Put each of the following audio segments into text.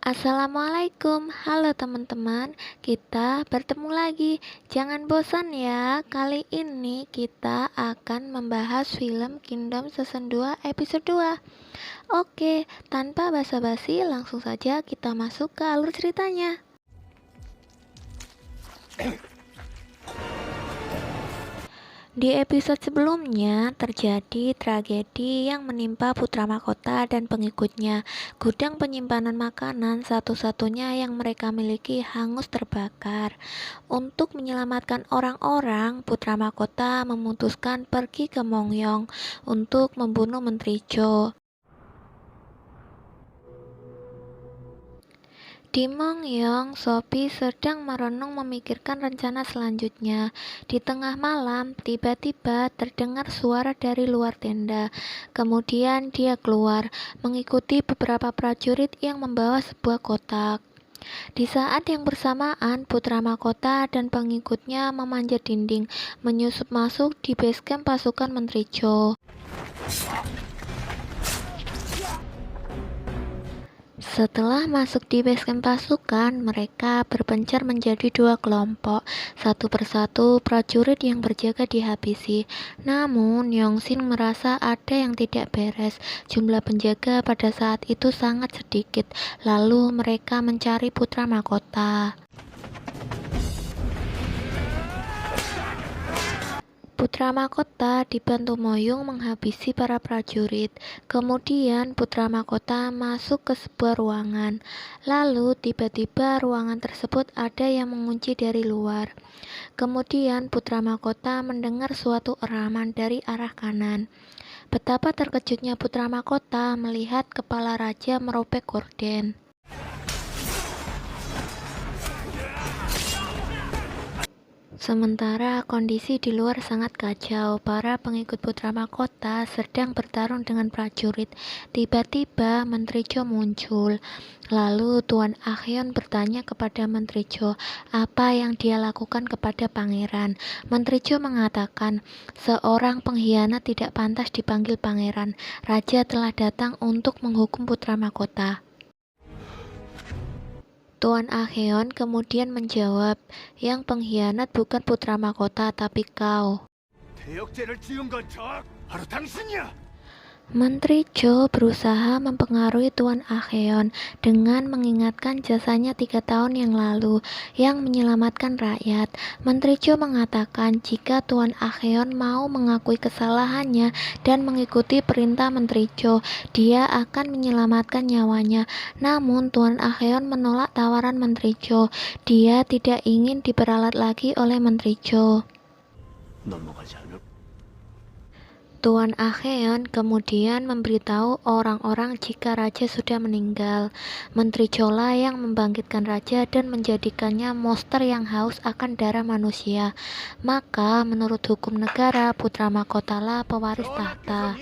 Assalamualaikum, halo teman-teman. Kita bertemu lagi. Jangan bosan ya. Kali ini kita akan membahas film Kingdom Season 2 episode 2. Oke, tanpa basa-basi langsung saja kita masuk ke alur ceritanya. Di episode sebelumnya terjadi tragedi yang menimpa putra mahkota dan pengikutnya. Gudang penyimpanan makanan satu-satunya yang mereka miliki hangus terbakar. Untuk menyelamatkan orang-orang, putra mahkota memutuskan pergi ke Mongyong untuk membunuh Menteri Zhou. Di Mongyong, Sophie sedang merenung memikirkan rencana selanjutnya. Di tengah malam, tiba-tiba terdengar suara dari luar tenda. Kemudian dia keluar, mengikuti beberapa prajurit yang membawa sebuah kotak. Di saat yang bersamaan, putra mahkota dan pengikutnya memanjat dinding, menyusup masuk di basecamp pasukan Menteri Zhou. Setelah masuk di basecamp pasukan, mereka berpencar menjadi dua kelompok. Satu persatu prajurit yang berjaga dihabisi. Namun, Yongxin merasa ada yang tidak beres. Jumlah penjaga pada saat itu sangat sedikit. Lalu mereka mencari putra mahkota. Putra mahkota dibantu Moyung menghabisi para prajurit. Kemudian putra mahkota masuk ke sebuah ruangan. Lalu tiba-tiba ruangan tersebut ada yang mengunci dari luar. Kemudian putra mahkota mendengar suatu eraman dari arah kanan. Betapa terkejutnya putra mahkota melihat kepala raja merobek gorden. Sementara kondisi di luar sangat kacau, para pengikut putra mahkota sedang bertarung dengan prajurit. Tiba-tiba Menteri Zhou muncul. Lalu Tuan Ahyeon bertanya kepada Menteri Zhou apa yang dia lakukan kepada pangeran. Menteri Zhou mengatakan, seorang pengkhianat tidak pantas dipanggil pangeran. Raja telah datang untuk menghukum putra mahkota. Tuan Ahyeon kemudian menjawab, yang pengkhianat bukan putra mahkota tapi kau. Menteri Zhou berusaha mempengaruhi Tuan Ahyeon dengan mengingatkan jasanya 3 tahun yang lalu yang menyelamatkan rakyat. Menteri Zhou mengatakan jika Tuan Ahyeon mau mengakui kesalahannya dan mengikuti perintah Menteri Zhou, dia akan menyelamatkan nyawanya. Namun Tuan Ahyeon menolak tawaran Menteri Zhou. Dia tidak ingin diperalat lagi oleh Menteri Zhou. Tuan Ahyeon kemudian memberitahu orang-orang jika raja sudah meninggal. Menteri Zhou yang membangkitkan raja dan menjadikannya monster yang haus akan darah manusia. Maka menurut hukum negara, putra mahkotalah pewaris tahta.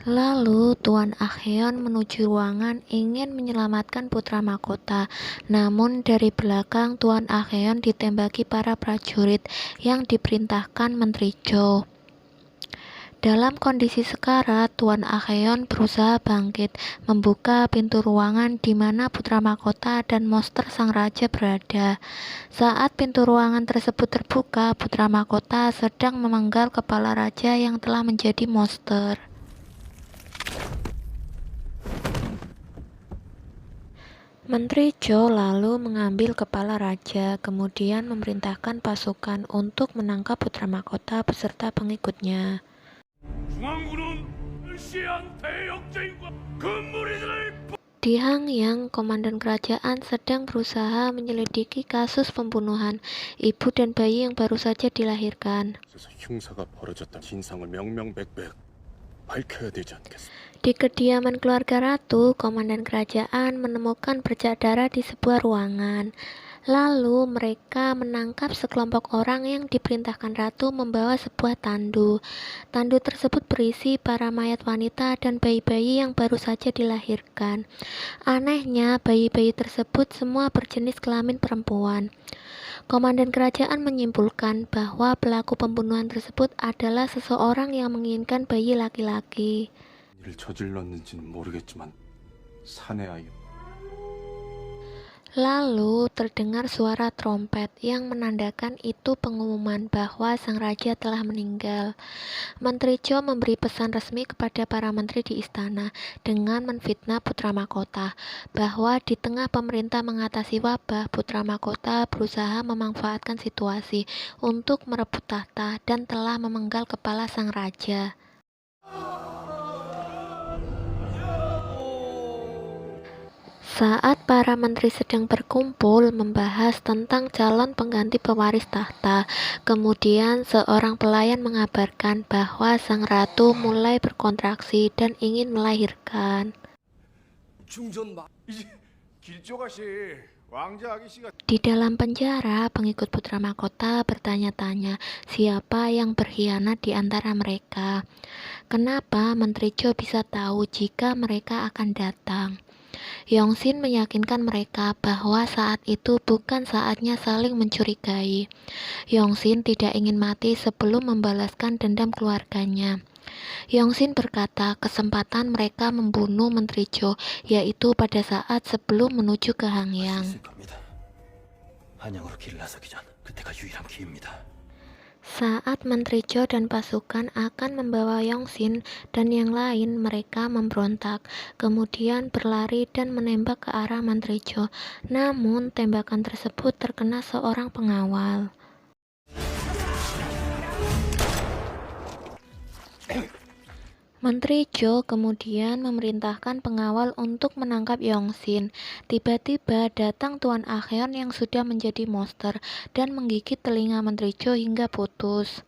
Lalu Tuan Ahyeon menuju ruangan ingin menyelamatkan putra mahkota. Namun dari belakang Tuan Ahyeon ditembaki para prajurit yang diperintahkan Menteri Zhou. Dalam kondisi sekarat, Tuan Ahyeon berusaha bangkit, membuka pintu ruangan di mana putra mahkota dan monster sang raja berada. Saat pintu ruangan tersebut terbuka, putra mahkota sedang memenggal kepala raja yang telah menjadi monster. Menteri Zhou lalu mengambil kepala raja, kemudian memerintahkan pasukan untuk menangkap putra mahkota beserta pengikutnya. Di Hangyang, komandan kerajaan sedang berusaha menyelidiki kasus pembunuhan ibu dan bayi yang baru saja dilahirkan. Di kediaman keluarga ratu, komandan kerajaan menemukan bercak darah di sebuah ruangan. Lalu mereka menangkap sekelompok orang yang diperintahkan ratu membawa sebuah tandu. Tandu tersebut berisi para mayat wanita dan bayi-bayi yang baru saja dilahirkan. Anehnya, bayi-bayi tersebut semua berjenis kelamin perempuan. Komandan kerajaan menyimpulkan bahwa pelaku pembunuhan tersebut adalah seseorang yang menginginkan bayi laki-laki. 일을 저질렀는지는 모르겠지만 사내 아이 Lalu terdengar suara trompet yang menandakan itu pengumuman bahwa sang raja telah meninggal. Menteri Cho memberi pesan resmi kepada para menteri di istana dengan menfitnah putra mahkota bahwa di tengah pemerintah mengatasi wabah, putra mahkota berusaha memanfaatkan situasi untuk merebut tahta dan telah memenggal kepala sang raja. Saat para menteri sedang berkumpul membahas tentang calon pengganti pewaris tahta, kemudian seorang pelayan mengabarkan bahwa sang ratu mulai berkontraksi dan ingin melahirkan. 이제 길조가씨 왕자 아기씨가 Di dalam penjara, pengikut putra mahkota bertanya-tanya siapa yang berkhianat di antara mereka. Kenapa Menteri Cho bisa tahu jika mereka akan datang? Yongsin meyakinkan mereka bahwa saat itu bukan saatnya saling mencurigai. Yongsin tidak ingin mati sebelum membalaskan dendam keluarganya. Yongsin berkata kesempatan mereka membunuh Menteri Cho yaitu pada saat sebelum menuju ke Hangyang. 겁니다. 한양으로 길을 나서기 전 그때가 유일한 기회입니다. Saat Menteri Cho dan pasukan akan membawa Yongsin dan yang lain, mereka memberontak, kemudian berlari dan menembak ke arah Menteri Cho. Namun, tembakan tersebut terkena seorang pengawal. Menteri Cho kemudian memerintahkan pengawal untuk menangkap Yongsin. Tiba-tiba datang Tuan Acheon yang sudah menjadi monster dan menggigit telinga Menteri Cho hingga putus.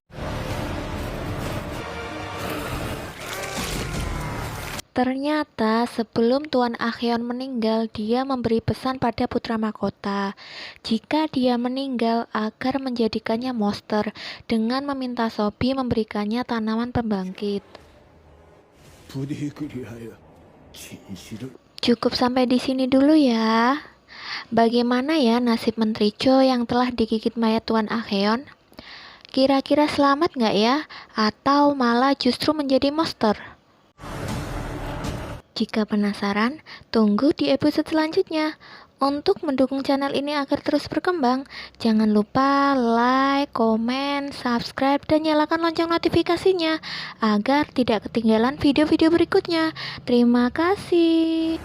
Ternyata sebelum Tuan Acheon meninggal, dia memberi pesan pada putra mahkota jika dia meninggal agar menjadikannya monster dengan meminta Sobi memberikannya tanaman pembangkit. 부디 그리하여 진실을 Cukup sampai di sini dulu ya. Bagaimana ya nasib Menteri Cho yang telah digigit mayat Tuan Acheon? Kira-kira selamat nggak ya? Atau malah justru menjadi monster? Jika penasaran, tunggu di episode selanjutnya. Untuk mendukung channel ini agar terus berkembang, jangan lupa like, komen, subscribe, dan nyalakan lonceng notifikasinya agar tidak ketinggalan video-video berikutnya. Terima kasih.